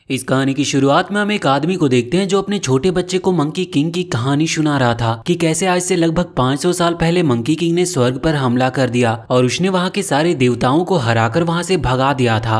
इस कहानी की शुरुआत में हम एक आदमी को देखते हैं जो अपने छोटे बच्चे को मंकी किंग की कहानी सुना रहा था कि कैसे आज से लगभग 500 साल पहले मंकी किंग ने स्वर्ग पर हमला कर दिया और उसने वहां के सारे देवताओं को हराकर वहां से भगा दिया था।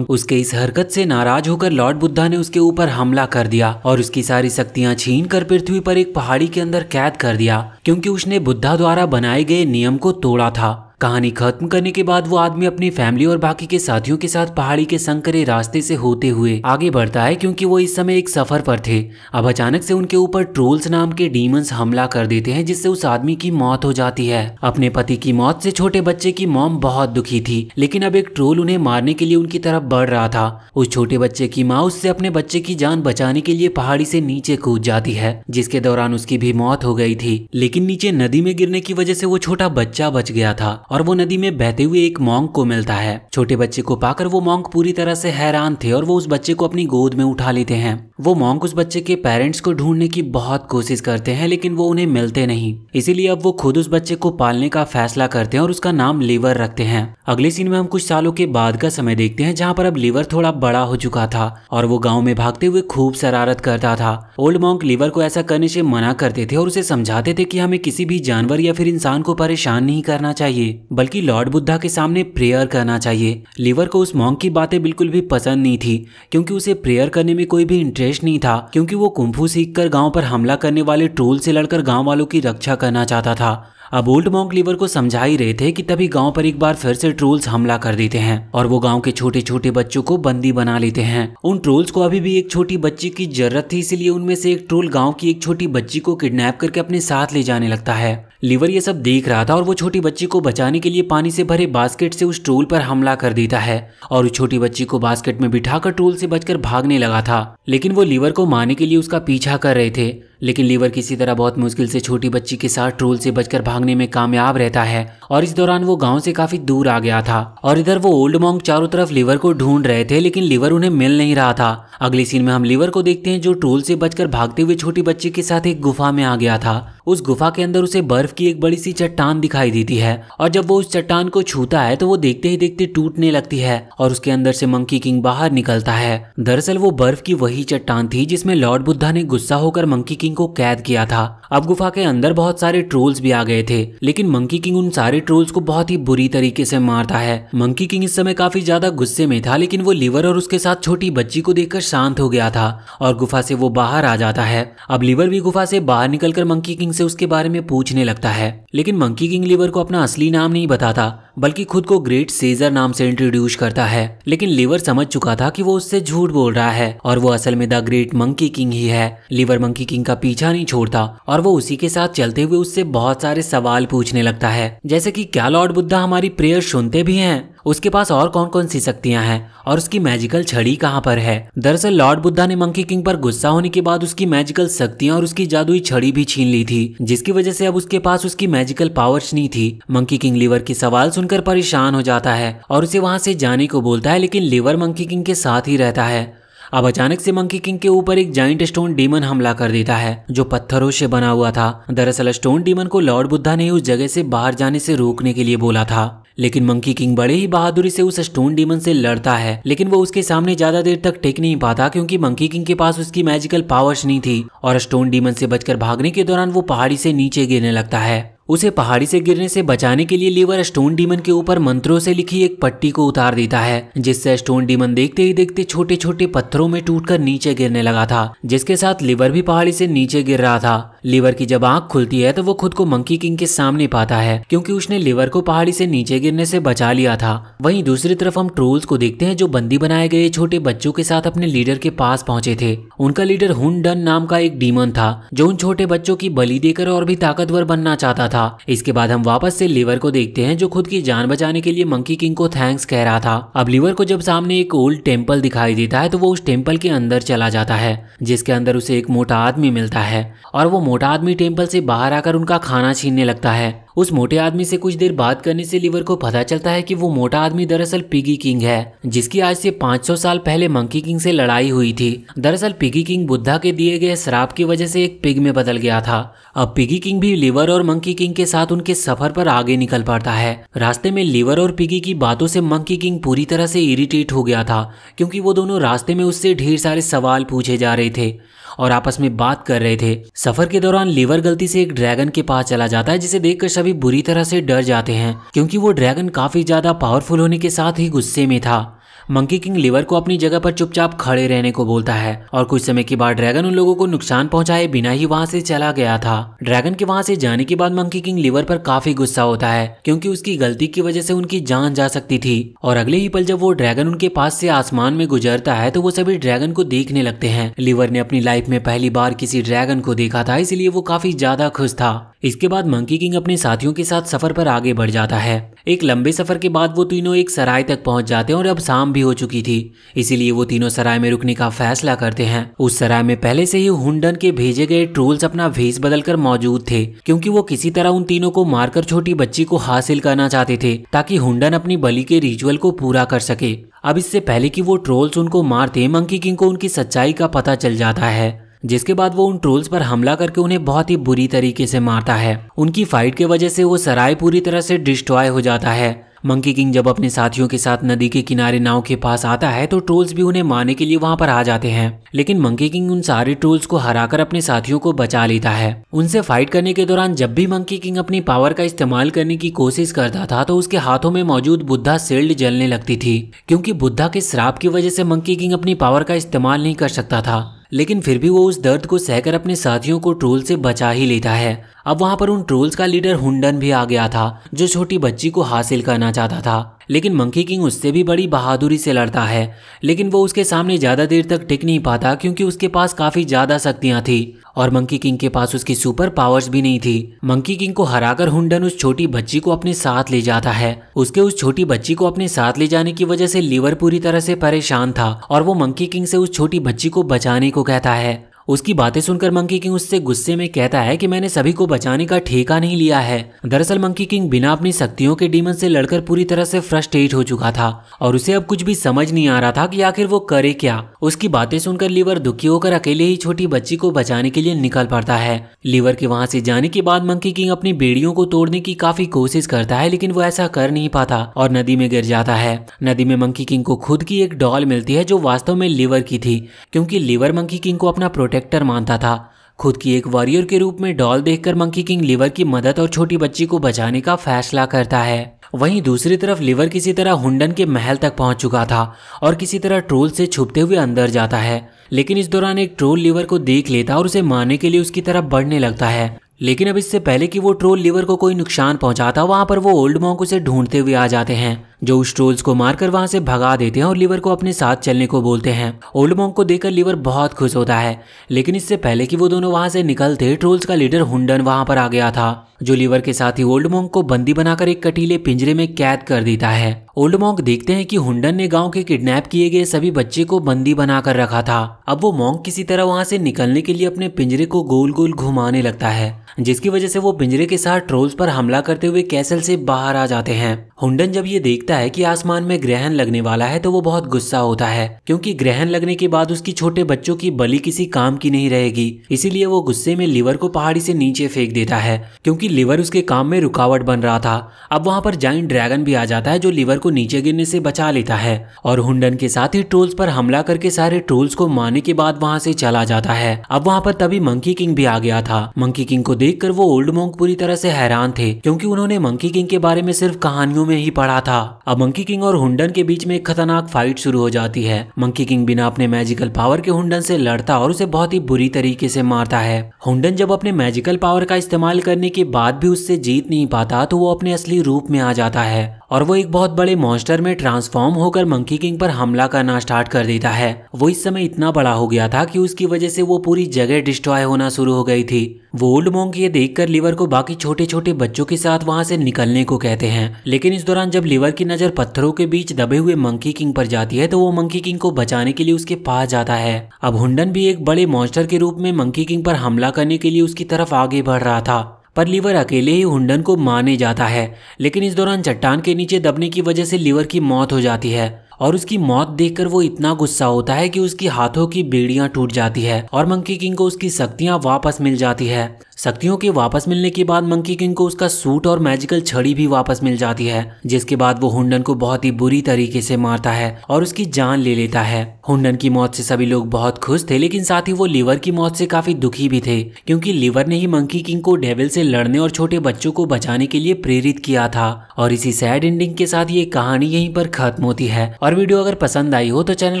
उसके इस हरकत से नाराज होकर लॉर्ड बुद्धा ने उसके ऊपर हमला कर दिया और उसकी सारी शक्तियां छीन कर पृथ्वी पर एक पहाड़ी के अंदर कैद कर दिया क्योंकि उसने बुद्धा द्वारा बनाए गए नियम को तोड़ा था। कहानी खत्म करने के बाद वो आदमी अपनी फैमिली और बाकी के साथियों के साथ पहाड़ी के संकरे रास्ते से होते हुए आगे बढ़ता है क्योंकि वो इस समय एक सफर पर थे। अब अचानक से उनके ऊपर ट्रोल्स नाम के डीमंस हमला कर देते हैं जिससे उस आदमी की मौत हो जाती है। अपने पति की मौत से छोटे बच्चे की मॉम बहुत दुखी थी, लेकिन अब एक ट्रोल उन्हें मारने के लिए उनकी तरफ बढ़ रहा था। उस छोटे बच्चे की माँ उससे अपने बच्चे की जान बचाने के लिए पहाड़ी से नीचे कूद जाती है, जिसके दौरान उसकी भी मौत हो गई थी। लेकिन नीचे नदी में गिरने की वजह से वो छोटा बच्चा बच गया था और वो नदी में बहते हुए एक मॉन्क को मिलता है। छोटे बच्चे को पाकर वो मॉन्क पूरी तरह से हैरान थे और वो उस बच्चे को अपनी गोद में उठा लेते हैं। वो मॉन्क उस बच्चे के पेरेंट्स को ढूंढने की बहुत कोशिश करते हैं लेकिन वो उन्हें मिलते नहीं, इसीलिए अब वो खुद उस बच्चे को पालने का फैसला करते हैं और उसका नाम लिवर रखते हैं। अगले सीन में हम कुछ सालों के बाद का समय देखते हैं जहाँ पर अब लिवर थोड़ा बड़ा हो चुका था और वो गाँव में भागते हुए खूब शरारत करता था। ओल्ड मॉन्क लिवर को ऐसा करने से मना करते थे और उसे समझाते थे कि हमें किसी भी जानवर या फिर इंसान को परेशान नहीं करना चाहिए बल्कि लॉर्ड बुद्धा के सामने प्रेयर करना चाहिए। लिवर को उस मॉन्क की बातें बिल्कुल भी पसंद नहीं थी क्योंकि उसे प्रेयर करने में कोई भी इंटरेस्ट नहीं था, क्योंकि वो कुंफू सीखकर गांव पर हमला करने वाले ट्रोल से लड़कर गांव वालों की रक्षा करना चाहता था। अब ओल्ड मॉन्क लिवर को समझा ही रहे थे कि तभी गांव पर एक बार फिर से ट्रोल्स हमला कर देते हैं और वो गांव के छोटे छोटे बच्चों को बंदी बना लेते हैं। उन ट्रोल्स को अभी भी एक छोटी बच्ची की जरूरत थी, इसलिए उनमें से एक ट्रोल गांव की एक छोटी बच्ची को किडनैप करके अपने साथ ले जाने लगता है। लिवर ये सब देख रहा था और वो छोटी बच्ची को बचाने के लिए पानी से भरे बास्केट से उस ट्रोल पर हमला कर देता है और उस छोटी बच्ची को बास्केट में बिठाकर ट्रोल से बचकर भागने लगा था। लेकिन वो लिवर को मारने के लिए उसका पीछा कर रहे थे, लेकिन लिवर किसी तरह बहुत मुश्किल से छोटी बच्ची के साथ ट्रोल से बचकर भागने में कामयाब रहता है और इस दौरान वो गांव से काफी दूर आ गया था। और इधर वो ओल्ड मॉन्क चारों तरफ लिवर को ढूंढ रहे थे लेकिन लिवर उन्हें मिल नहीं रहा था। अगले सीन में हम लिवर को देखते हैं जो ट्रोल से बचकर भागते हुए छोटी बच्ची के साथ एक गुफा में आ गया था। उस गुफा के अंदर उसे बर्फ की एक बड़ी सी चट्टान दिखाई देती है और जब वो उस चट्टान को छूता है तो वो देखते ही देखते टूटने लगती है और उसके अंदर से मंकी किंग बाहर निकलता है। दरअसल वो बर्फ की वही चट्टान थी जिसमें लॉर्ड बुद्धा ने गुस्सा होकर मंकी किंग को कैद किया था। अब गुफा के अंदर बहुत सारे ट्रोल्स भी आ गए थे, लेकिन मंकी किंग उन सारे ट्रोल्स को बहुत ही बुरी तरीके से मारता है। मंकी किंग इस समय काफी ज्यादा गुस्से में था, लेकिन वो लिवर और उसके साथ छोटी बच्ची को देखकर शांत हो गया था और गुफा से वो बाहर आ जाता है। अब लिवर भी गुफा से बाहर निकलकर मंकी किंग से उसके बारे में पूछने लगता है, लेकिन मंकी किंग लिवर को अपना असली नाम नहीं बताता बल्कि खुद को ग्रेट सीजर नाम से इंट्रोड्यूस करता है। लेकिन लिवर समझ चुका था कि वो उससे झूठ बोल रहा है और वो असल में द ग्रेट मंकी किंग ही है। लिवर मंकी किंग का पीछा नहीं छोड़ता और वो उसी के साथ चलते हुए उससे बहुत सारे सवाल पूछने लगता है, जैसे कि क्या लॉर्ड बुद्धा हमारी प्रेयर सुनते भी हैं, उसके पास और कौन कौन सी शक्तियां हैं और उसकी मैजिकल छड़ी कहां पर है। दरअसल लॉर्ड बुद्धा ने मंकी किंग पर गुस्सा होने के बाद उसकी मैजिकल शक्तियां और उसकी जादुई छड़ी भी छीन ली थी, जिसकी वजह से अब उसके पास उसकी मैजिकल पावर्स नहीं थी। मंकी किंग लिवर के सवाल सुनकर परेशान हो जाता है और उसे वहां से जाने को बोलता है, लेकिन लिवर मंकी किंग के साथ ही रहता है। अब अचानक से मंकी किंग के ऊपर एक जाइंट स्टोन डीमन हमला कर देता है जो पत्थरों से बना हुआ था। दरअसल स्टोन डीमन को लॉर्ड बुद्धा ने उस जगह से बाहर जाने से रोकने के लिए बोला था, लेकिन मंकी किंग बड़े ही बहादुरी से उस स्टोन डीमन से लड़ता है, लेकिन वो उसके सामने ज्यादा देर तक टिक नहीं पाता क्योंकि मंकी किंग के पास उसकी मैजिकल पावर्स नहीं थी और स्टोन डीमन से बचकर भागने के दौरान वो पहाड़ी से नीचे गिरने लगता है। उसे पहाड़ी से गिरने से बचाने के लिए लिवर स्टोन डीमन के ऊपर मंत्रों से लिखी एक पट्टी को उतार देता है, जिससे स्टोन डीमन देखते ही देखते छोटे छोटे पत्थरों में टूटकर नीचे गिरने लगा था, जिसके साथ लिवर भी पहाड़ी से नीचे गिर रहा था। लिवर की जब आंख खुलती है तो वो खुद को मंकी किंग के सामने पाता है क्योंकि उसने लिवर को पहाड़ी से नीचे गिरने से बचा लिया था। वहीं दूसरी तरफ हम ट्रोल्स को देखते हैं जो बंदी बनाए गए छोटे बच्चों के साथ अपने लीडर के पास पहुंचे थे। उनका लीडर हुन डन नाम का एक डीमन था जो उन छोटे बच्चों की बलि देकर और भी ताकतवर बनना चाहता था। इसके बाद हम वापस से लिवर को देखते हैं जो खुद की जान बचाने के लिए मंकी किंग को थैंक्स कह रहा था। अब लिवर को जब सामने एक ओल्ड टेम्पल दिखाई देता है तो वो उस टेम्पल के अंदर चला जाता है, जिसके अंदर उसे एक मोटा आदमी मिलता है और वो मोटा आदमी टेम्पल से बाहर आकर उनका खाना छीनने लगता है। उस मोटे आदमी से कुछ देर बात करने से लिवर को पता चलता है कि वो मोटा आदमी दरअसल पिगी किंग है, जिसकी आज से 500 साल पहले मंकी किंग से लड़ाई हुई थी। दरअसल पिगी किंग बुद्धा के दिए गए श्राप की वजह से एक पिग में बदल गया था। अब पिगी किंग भी लिवर और मंकी किंग के साथ उनके सफर पर आगे निकल पड़ता है। रास्ते में लिवर और पिगी की बातों से मंकी किंग पूरी तरह से इरिटेट हो गया था, क्योंकि वो दोनों रास्ते में उससे ढेर सारे सवाल पूछे जा रहे थे और आपस में बात कर रहे थे। सफर के दौरान लिवर गलती से एक ड्रैगन के पास चला जाता है, जिसे देखकर सभी बुरी तरह से डर जाते हैं, क्योंकि वो ड्रैगन काफी ज्यादा पावरफुल होने के साथ ही गुस्से में था। मंकी किंग लिवर को अपनी जगह पर चुपचाप खड़े रहने को बोलता है और कुछ समय के बाद ड्रैगन उन लोगों को नुकसान पहुंचाए बिना ही वहां से चला गया था। ड्रैगन के वहां से जाने के बाद मंकी किंग लिवर पर काफी गुस्सा होता है, क्योंकि उसकी गलती की वजह से उनकी जान जा सकती थी। और अगले ही पल जब वो ड्रैगन उनके पास से आसमान में गुजरता है तो वो सभी ड्रैगन को देखने लगते हैं। लिवर ने अपनी लाइफ में पहली बार किसी ड्रैगन को देखा था, इसलिए वो काफी ज्यादा खुश था। इसके बाद मंकी किंग अपने साथियों के साथ सफर पर आगे बढ़ जाता है। एक लंबे सफर के बाद वो तीनों एक सराय तक पहुंच जाते हैं और अब शाम भी हो चुकी थी, इसीलिए वो तीनों सराय में रुकने का फैसला करते हैं। उस सराय में पहले से ही हुंडन के भेजे गए ट्रोल्स अपना भेष बदलकर मौजूद थे, क्योंकि वो किसी तरह उन तीनों को मारकर छोटी बच्ची को हासिल करना चाहते थे, ताकि हुंडन अपनी बलि के रिचुअल को पूरा कर सके। अब इससे पहले कि वो ट्रोल्स उनको मारते, मंकी किंग को उनकी सच्चाई का पता चल जाता है, जिसके बाद वो उन ट्रोल्स पर हमला करके उन्हें बहुत ही बुरी तरीके से मारता है। उनकी फाइट के वजह से वो सराय पूरी तरह से डिस्ट्रॉय हो जाता है। मंकी किंग जब अपने साथियों के साथ नदी के किनारे नाव के पास आता है तो ट्रोल्स भी उन्हें मारने के लिए वहां पर आ जाते हैं, लेकिन मंकी किंग उन सारे ट्रोल्स को हराकर अपने साथियों को बचा लेता है। उनसे फाइट करने के दौरान जब भी मंकी किंग अपनी पावर का इस्तेमाल करने की कोशिश करता था तो उसके हाथों में मौजूद बुद्धा शील्ड जलने लगती थी, क्योंकि बुद्धा के श्राप की वजह से मंकी किंग अपनी पावर का इस्तेमाल नहीं कर सकता था, लेकिन फिर भी वो उस दर्द को सहकर अपने साथियों को ट्रोल से बचा ही लेता है। अब वहां पर उन ट्रोल्स का लीडर हुंडन भी आ गया था, जो छोटी बच्ची को हासिल करना चाहता था, लेकिन मंकी किंग उससे भी बड़ी बहादुरी से लड़ता है, लेकिन वो उसके सामने ज्यादा देर तक टिक नहीं पाता, क्योंकि उसके पास काफी ज्यादा शक्तियां थी और मंकी किंग के पास उसकी सुपर पावर्स भी नहीं थी। मंकी किंग को हराकर हुंडन उस छोटी बच्ची को अपने साथ ले जाता है। उसके उस छोटी बच्ची को अपने साथ ले जाने की वजह से लिवर पूरी तरह से परेशान था और वो मंकी किंग से उस छोटी बच्ची को बचाने को कहता है। उसकी बातें सुनकर मंकी किंग उससे गुस्से में कहता है कि मैंने सभी को बचाने का ठेका नहीं लिया है। दरअसल मंकी किंग बिना अपनी शक्तियों के डीमन से लड़कर पूरी तरह से फ्रस्ट्रेट हो चुका था और उसे अब कुछ भी समझ नहीं आ रहा था कि आखिर वो करे क्या। उसकी बातें सुनकर लिवर दुखी होकर अकेले ही छोटी बच्ची को बचाने के लिए निकल पड़ता है। लिवर के वहां से जाने के बाद मंकी किंग अपनी बेड़ियों को तोड़ने की काफी कोशिश करता है, लेकिन वो ऐसा कर नहीं पाता और नदी में गिर जाता है। नदी में मंकी किंग को खुद की एक डॉल मिलती है, जो वास्तव में लिवर की थी, क्योंकि लिवर मंकी किंग को अपना प्रोटेक्टर मानता था। खुद की एक वॉरियर के रूप में डॉल देखकर मंकी किंग लिवर की मदद और छोटी बच्ची को बचाने का फैसला करता है। वहीं दूसरी तरफ लिवर किसी तरह हुंडन के महल तक पहुंच चुका था और किसी तरह ट्रोल से छुपते हुए अंदर जाता है, लेकिन इस दौरान एक ट्रोल लिवर को देख लेता और उसे मारने के लिए उसकी तरफ बढ़ने लगता है। लेकिन अब इससे पहले कि वो ट्रोल लिवर को कोई नुकसान पहुंचाता, वहां पर वो ओल्ड मॉन्क उसे ढूंढते हुए आ जाते हैं, जो उस ट्रोल्स को मारकर वहां से भगा देते हैं और लिवर को अपने साथ चलने को बोलते हैं। ओल्ड मॉन्क को देखकर लिवर बहुत खुश होता है, लेकिन इससे पहले कि वो दोनों वहां से निकलते, ट्रोल्स का लीडर हुंडन वहां पर आ गया था, जो लिवर के साथ ही ओल्ड मॉन्क को बंदी बनाकर एक कटीले पिंजरे में कैद कर देता है। ओल्ड मॉन्क देखते हैं कि हुंडन ने गांव के किडनैप किए गए सभी बच्चे को बंदी बनाकर रखा था। अब वो मॉन्क किसी तरह वहां से निकलने के लिए अपने पिंजरे को गोल गोल घुमाने लगता है, जिसकी वजह से वो पिंजरे के साथ ट्रोल्स पर हमला करते हुए कैसल से बाहर आ जाते हैं। हुंडन जब ये देखता है कि आसमान में ग्रहण लगने वाला है तो वो बहुत गुस्सा होता है, क्योंकि ग्रहण लगने के बाद उसकी छोटे बच्चों की बलि किसी काम की नहीं रहेगी। इसीलिए वो गुस्से में लिवर को पहाड़ी से नीचे फेंक देता है, क्योंकि लिवर उसके काम में रुकावट बन रहा था। अब वहां पर जाइंट ड्रैगन भी आ जाता है, जो लिवर को नीचे गिरने से बचा लेता है और हुंडन के साथ ही ट्रोल्स पर हमला करके सारे ट्रोल्स को मारने के बाद वहां से चला जाता है। अब वहां पर तभी मंकी किंग भी आ गया था। मंकी किंग को देखकर वो ओल्ड मॉन्क पूरी तरह से हैरान थे, क्योंकि उन्होंने मंकी किंग के बारे में सिर्फ कहानियों में ही पढ़ा था। अब मंकी किंग और हुंडन के बीच में एक खतरनाक फाइट शुरू हो जाती है। मंकी किंग बिना अपने मैजिकल पावर के हुंडन से लड़ता और उसे बहुत ही बुरी तरीके से मारता है। हुंडन जब अपने मैजिकल पावर का इस्तेमाल करने के बाद भी उससे जीत नहीं पाता, तो वो अपने असली रूप में आ जाता है और वो एक बहुत बड़े मॉन्स्टर में ट्रांसफॉर्म होकर मंकी किंग पर हमला करना स्टार्ट कर देता है। वो इस समय इतना बड़ा हो गया था कि उसकी वजह से वो पूरी जगह डिस्ट्रॉय होना शुरू हो गई थी। वो ओल्ड मॉन्क ये देखकर लिवर को बाकी छोटे छोटे बच्चों के साथ वहां से निकलने को कहते हैं, लेकिन इस दौरान जब लिवर की नजर पत्थरों के बीच दबे हुए मंकी किंग पर जाती है तो वो मंकी किंग को बचाने के लिए उसके पास जाता है। अब हुंडन भी एक बड़े मॉन्स्टर के रूप में मंकी किंग पर हमला करने के लिए उसकी तरफ आगे बढ़ रहा था, पर लीवर अकेले ही हुंडन को मारने जाता है। लेकिन इस दौरान चट्टान के नीचे दबने की वजह से लीवर की मौत हो जाती है और उसकी मौत देखकर वो इतना गुस्सा होता है कि उसकी हाथों की बेड़ियां टूट जाती है और मंकी किंग को उसकी शक्तियां वापस मिल जाती है। शक्तियों के वापस मिलने के बाद मंकी किंग को उसका सूट और मैजिकल छड़ी भी वापस मिल जाती है, जिसके बाद वो हुंडन को बहुत ही बुरी तरीके से मारता है और उसकी जान ले लेता है। हुंडन की मौत से सभी लोग बहुत खुश थे, लेकिन साथ ही वो लीवर की मौत से काफी दुखी भी थे, क्योंकि लीवर ने ही मंकी किंग को डेविल से लड़ने और छोटे बच्चों को बचाने के लिए प्रेरित किया था। और इसी सैड एंडिंग के साथ ये कहानी यहीं पर खत्म होती है। और वीडियो अगर पसंद आई हो तो चैनल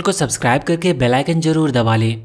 को सब्सक्राइब करके बेल आइकन जरूर दबा लें।